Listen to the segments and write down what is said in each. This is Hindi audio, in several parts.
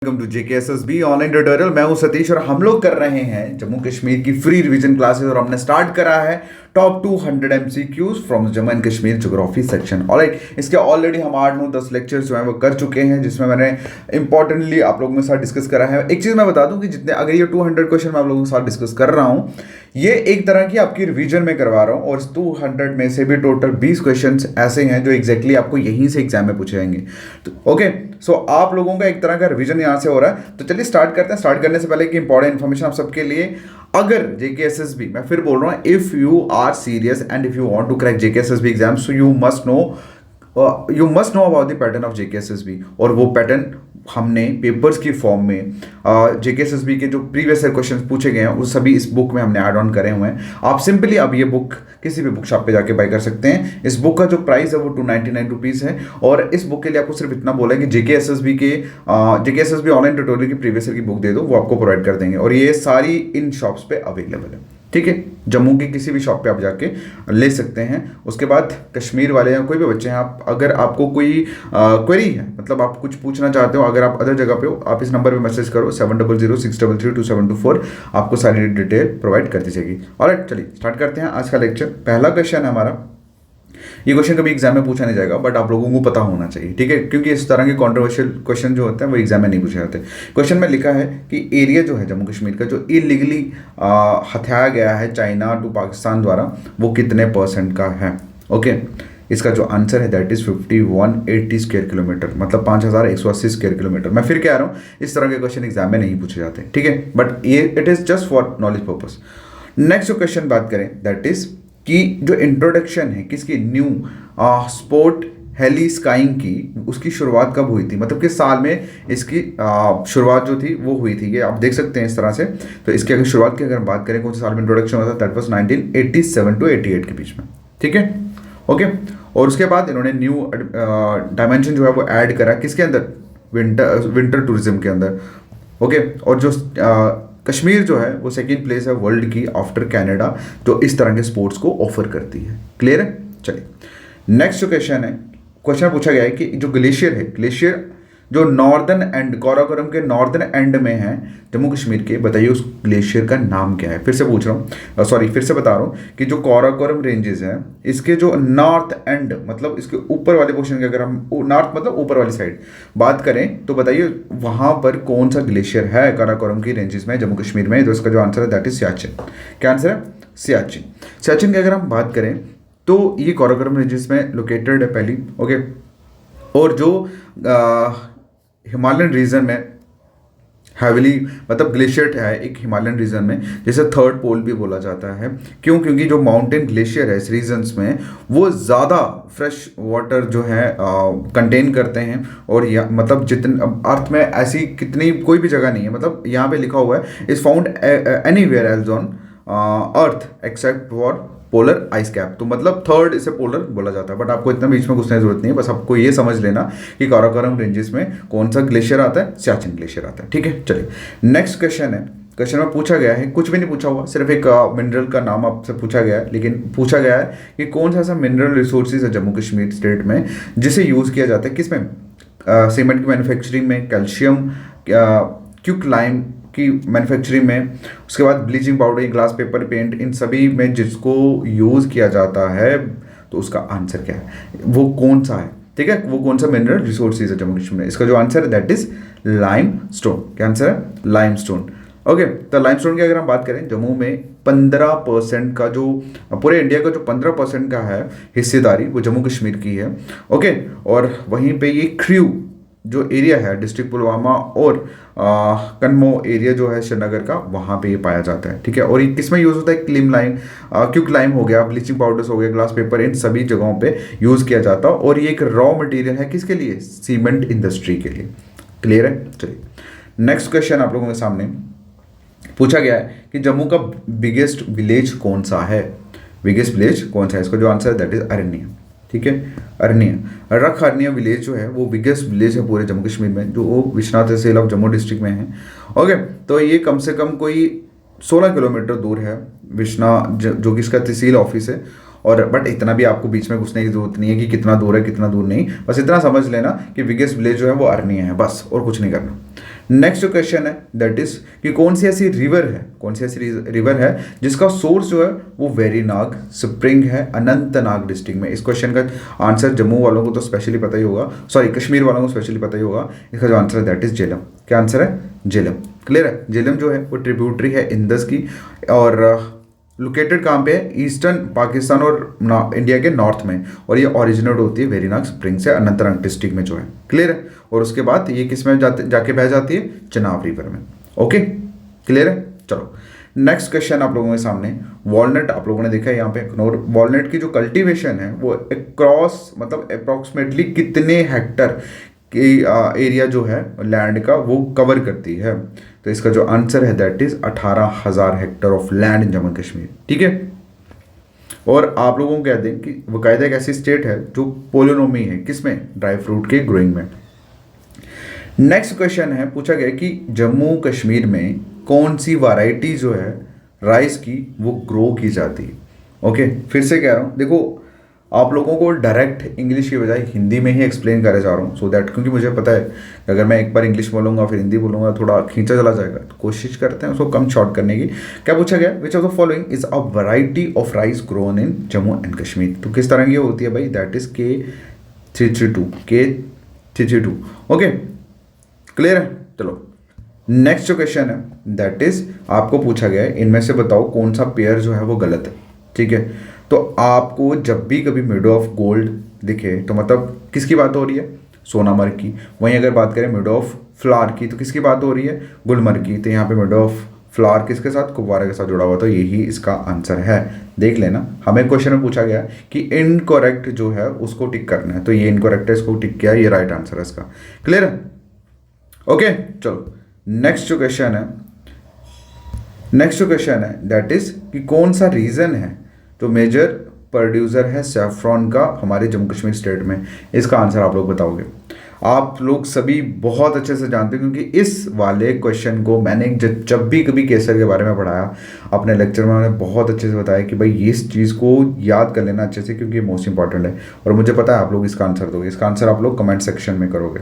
Welcome to JKSSB online tutorial. मैं हूं सतीश और हम लोग कर रहे हैं जम्मू कश्मीर की फ्री रिवीजन क्लासेस और हमने स्टार्ट करा है top 200 MCQs from Jammu and Kashmir geography section. Alright, इसके ऑलरेडी हम 8-9-10 लेक्चर्स जो हैं वो कर चुके हैं, जिसमें मैंने इंपॉर्टेंटली आप लोगों के साथ डिस्कस करा है। एक चीज़ मैं बता दूं कि जितने अगर ये 200 क्वेश्चन मैं आप लोगों के साथ डिस्कस कर रहा हूँ, ये एक तरह की आपकी रिवीजन में करवा रहा हूँ और इस 200 में से भी टोटल 20 क्वेश्चन ऐसे हैं जो एग्जैक्टली आपको यहीं से एग्जाम में पूछे जाएंगे। तो ओके, सो आप लोगों का एक तरह का रिवीजन यहाँ से हो रहा है। तो चलिए स्टार्ट करते हैं। स्टार्ट करने से पहले की इंपॉर्टेंट इन्फॉर्मेशन आप सबके लिए, अगर जेकेएसएसबी, मैं फिर बोल रहा हूँ, if you are serious and if you want to crack JKSSB exam, so you must know about the pattern of JKSSB. और वो पैटर्न हमने पेपर्स की फॉर्म में जेकेएसएसबी के जो प्रीवियस ईयर क्वेश्चन पूछे गए हैं वो सभी इस बुक में हमने ऐड ऑन करे हुए हैं। आप सिंपली अब ये बुक किसी भी बुक शॉप पे जाके बाय कर सकते हैं। इस बुक का जो प्राइस है वो 299 रुपीज़ है और इस बुक के लिए आपको सिर्फ इतना बोला है कि जेकेएसएसबी ऑनलाइन ट्यूटोरियल की प्रीवियस ईयर की बुक दे दो, वो आपको प्रोवाइड कर देंगे और ये सारी इन शॉप्स पे अवेलेबल है। ठीक है, जम्मू की किसी भी शॉप पे आप जाके ले सकते हैं। उसके बाद कश्मीर वाले या कोई भी बच्चे हैं, आप अगर आपको कोई क्वेरी है, मतलब आप कुछ पूछना चाहते हो, अगर आप अदर जगह पे हो, आप इस नंबर पे मैसेज करो 7006332724, आपको सारी डिटेल प्रोवाइड कर दी जाएगी। ऑलराइट, चलिए स्टार्ट करते हैं आज का लेक्चर। पहला क्वेश्चन है हमारा, ये क्वेश्चन कभी एग्जाम में पूछा नहीं जाएगा बट आप लोगों को पता होना चाहिए, ठीक है, क्योंकि इस तरह के कंट्रोवर्शियल क्वेश्चन जो होते हैं वो एग्जाम में नहीं पूछे जाते। क्वेश्चन में लिखा है कि एरिया जो है जम्मू कश्मीर का जो इलीगली हथियाया गया है चाइना टू पाकिस्तान द्वारा, वो कितने % का है। ओके, इसका जो आंसर है दैट इज 5180 स्क्वायर किलोमीटर, मतलब 5180 स्क्वायर किलोमीटर। मैं फिर कह रहा हूँ, इस तरह के क्वेश्चन एग्जाम में नहीं पूछे जाते, ठीक है, बट ये it is just for knowledge purpose. Next जो क्वेश्चन बात करें दैट इज कि जो इंट्रोडक्शन है किसकी, न्यू स्पोर्ट हेली स्काइंग की, उसकी शुरुआत कब हुई थी, मतलब किस साल में इसकी शुरुआत जो थी वो हुई थी। ये आप देख सकते हैं इस तरह से। तो इसकी अगर शुरुआत की अगर बात करें कौन से साल में इंट्रोडक्शन हुआ था, दैट वाज 1987 टू 88 के बीच में, ठीक है। ओके, और उसके बाद इन्होंने न्यू डायमेंशन जो है वो ऐड करा किसके अंदर, विंटर टूरिज्म के अंदर। ओके, और जो कश्मीर जो है वो सेकेंड प्लेस है वर्ल्ड की आफ्टर कनाडा, जो इस तरह के स्पोर्ट्स को ऑफर करती है। क्लियर है। चलिए नेक्स्ट जो क्वेश्चन है, क्वेश्चन पूछा गया है कि जो ग्लेशियर है, ग्लेशियर जो नॉर्दर्न एंड, काराकोरम के नॉर्दर्न एंड में है जम्मू कश्मीर के, बताइए उस ग्लेशियर का नाम क्या है। फिर से पूछ रहा हूँ, सॉरी फिर से बता रहा हूँ कि जो काराकोरम रेंजेस हैं, इसके जो नॉर्थ एंड, मतलब इसके ऊपर वाले पोर्शन के, अगर हम नॉर्थ मतलब ऊपर वाली साइड बात करें तो बताइए वहाँ पर कौन सा ग्लेशियर है काराकोरम की रेंजेस में जम्मू कश्मीर में। तो इसका जो आंसर है दैट इज सियाचिन। क्या आंसर है, सियाचिन। सियाचिन की अगर हम बात करें तो ये काराकोरम रेंजेस में लोकेटेड है पहली। ओके, और जो हिमालयन रीजन में हैविली, मतलब ग्लेशियर है एक हिमालयन रीजन में, जिसे थर्ड पोल भी बोला जाता है। क्यों, क्योंकि जो माउंटेन ग्लेशियर है इस रीजन्स में वो ज़्यादा फ्रेश वाटर जो है कंटेन करते हैं। और मतलब जितने अर्थ में ऐसी कितनी कोई भी जगह नहीं है, मतलब यहाँ पे लिखा हुआ है is found anywhere else on earth except for polar ice cap. तो मतलब थर्ड इसे पोलर बोला जाता है, बट आपको इतना बीच में घुसने की जरूरत नहीं है, बस आपको ये समझ लेना कि काराकोरम रेंजेस में कौन सा ग्लेशियर आता है, सियाचिन ग्लेशियर आता है, ठीक है। चलिए नेक्स्ट क्वेश्चन है, क्वेश्चन में पूछा गया है, कुछ भी नहीं पूछा हुआ, सिर्फ एक मिनरल का नाम आपसे पूछा गया है, लेकिन पूछा गया है कि कौन सा ऐसा मिनरल रिसोर्सेज है जम्मू कश्मीर स्टेट में जिसे यूज़ किया जाता है, किसमें, सीमेंट की मैन्युफैक्चरिंग में, कैल्शियम, क्यूक लाइम की मैन्युफैक्चरिंग में, उसके बाद bleaching powder, glass paper, paint, इन सभी में जिसको यूज़ किया जाता है। तो उसका आंसर क्या है, वो कौन सा है, ठीक है, वो कौन सा मिनरल रिसोर्सेज है जम्मू कश्मीर में। इसका जो आंसर है दैट इज लाइम स्टोन। क्या आंसर है, लाइम स्टोन। ओके, तो लाइम स्टोन की अगर हम बात करें, जम्मू में 15% का, जो पूरे इंडिया का जो 15% का है हिस्सेदारी, वो जम्मू कश्मीर की है। ओके, और वहीं पे ये क्रू जो एरिया है डिस्ट्रिक्ट पुलवामा और कन्मो एरिया जो है श्रीनगर का, वहाँ पे ये पाया जाता है, ठीक है। और ये किस में यूज़ होता है, क्लीम लाइम, क्यूक लाइम हो गया, ब्लीचिंग पाउडर्स हो गया, ग्लास पेपर, इन सभी जगहों पे यूज़ किया जाता है। और ये एक रॉ मटेरियल है किसके लिए, सीमेंट इंडस्ट्री के लिए। क्लियर है। चलिए नेक्स्ट क्वेश्चन आप लोगों के सामने पूछा गया है कि जम्मू का बिगेस्ट विलेज कौन सा है, बिगेस्ट विलेज कौन सा है। इसका जो आंसर है दैट इज अरण्य, ठीक है, अरण्य। रख अरण्य विलेज जो है वो बिगेस्ट विलेज है पूरे जम्मू कश्मीर में, जो वो विश्वनाथ तहसील ऑफ जम्मू डिस्ट्रिक्ट में है। ओके, तो ये कम से कम कोई 16 किलोमीटर दूर है जो कि इसका तहसील ऑफिस है। और बट इतना भी आपको बीच में घुसने की जरूरत नहीं है कि कितना दूर है कितना दूर नहीं, बस इतना समझ लेना कि बिगेस्ट विलेज जो है वो अरनिया है, बस, और कुछ नहीं करना। नेक्स्ट जो क्वेश्चन है दैट इज कि कौन सी ऐसी रिवर है जिसका सोर्स जो है वो वेरीनाग स्प्रिंग है अनंतनाग डिस्ट्रिक्ट में। इस क्वेश्चन का आंसर जम्मू वालों को तो स्पेशली पता ही होगा, सॉरी कश्मीर वालों को स्पेशली पता ही होगा। इसका जो आंसर है दैट इज झेलम। क्या आंसर है? झेलम। क्लियर है? झेलम जो है वो ट्रिब्यूटरी है इंदस की और लोकेटेड कहाँ पे है? ईस्टर्न पाकिस्तान और इंडिया के नॉर्थ में, और ये ओरिजिनेट होती है वेरीनाग स्प्रिंग से अनंतनाग डिस्ट्रिक्ट में जो है। क्लियर है? और उसके बाद ये किस में जाके बह जाती है? चनाब रिवर में। ओके क्लियर है? चलो नेक्स्ट क्वेश्चन आप लोगों के सामने, वॉलनट आप लोगों ने देखा है यहाँ पे इग्नोर। वॉलनट की जो कल्टीवेशन है वो अक्रॉस मतलब अप्रॉक्सीमेटली कितने हेक्टर की एरिया जो है लैंड का वो कवर करती है? तो इसका जो आंसर है that is 18,000 Hector of land in Jammu Kashmir. ठीक है? और आप लोगों को कह दें कि बाकायदा एक ऐसी स्टेट है जो पोलिनोमी है, किसमें? ड्राई फ्रूट के ग्रोइंग में। नेक्स्ट क्वेश्चन है, पूछा गया कि जम्मू कश्मीर में कौन सी वैरायटी जो है राइस की वो ग्रो की जाती है? ओके फिर से कह रहा हूँ, देखो आप लोगों को डायरेक्ट इंग्लिश की बजाय हिंदी में ही एक्सप्लेन करने जा रहा हूँ, सो दैट क्योंकि मुझे पता है कि अगर मैं एक बार इंग्लिश बोलूँगा फिर हिंदी बोलूँगा थोड़ा खींचा चला जाएगा, तो कोशिश करते हैं उसको कम शॉर्ट करने की। क्या पूछा गया? Which of the following is a variety of rice grown in Jammu and Kashmir? तो किस तरह की होती है भाई? That is K332। Okay clear है? चलो नेक्स्ट जो क्वेश्चन है दैट इज आपको पूछा गया है इनमें से बताओ कौन सा पेयर जो है वो गलत है। ठीक है? तो आपको जब भी कभी मिडो ऑफ गोल्ड दिखे तो मतलब किसकी बात हो रही है? सोनामर्ग की। वहीं अगर बात करें मिडो ऑफ फ्लावर की तो किसकी बात हो रही है? गुलमर्ग की। तो यहाँ पे मिडो ऑफ फ्लावर किसके साथ? कुपवारा के साथ जुड़ा हुआ, तो यही इसका आंसर है। देख लेना, हमें क्वेश्चन में पूछा गया कि इनकरेक्ट जो है उसको टिक करना है, तो ये इनकरेक्ट है, इसको टिक किया, ये राइट आंसर है इसका। क्लियर है? ओके चलो नेक्स्ट जो क्वेश्चन है दैट इज कि कौन सा रीजन है तो मेजर प्रोड्यूसर है सेफ्रॉन का हमारे जम्मू कश्मीर स्टेट में? इसका आंसर आप लोग बताओगे। आप लोग सभी बहुत अच्छे से जानते हैं क्योंकि इस वाले क्वेश्चन को मैंने जब भी कभी केसर के बारे में पढ़ाया अपने लेक्चर में, मैंने बहुत अच्छे से बताया कि भाई इस चीज़ को याद कर लेना अच्छे से क्योंकि ये मोस्ट इंपॉर्टेंट है, और मुझे पता है आप लोग इसका आंसर दोगे। इसका आंसर आप लोग कमेंट सेक्शन में करोगे,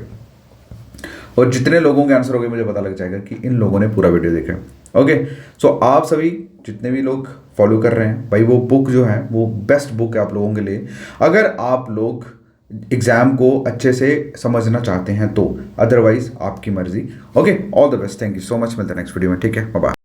और जितने लोगों के आंसर हो गए मुझे पता लग जाएगा कि इन लोगों ने पूरा वीडियो देखा है। ओके सो आप सभी जितने भी लोग फॉलो कर रहे हैं भाई, वो बुक जो है वो बेस्ट बुक है आप लोगों के लिए अगर आप लोग एग्जाम को अच्छे से समझना चाहते हैं तो, अदरवाइज आपकी मर्जी। Okay all the best, thank you so much, मिलते हैं नेक्स्ट वीडियो में। ठीक है, बाय बाय।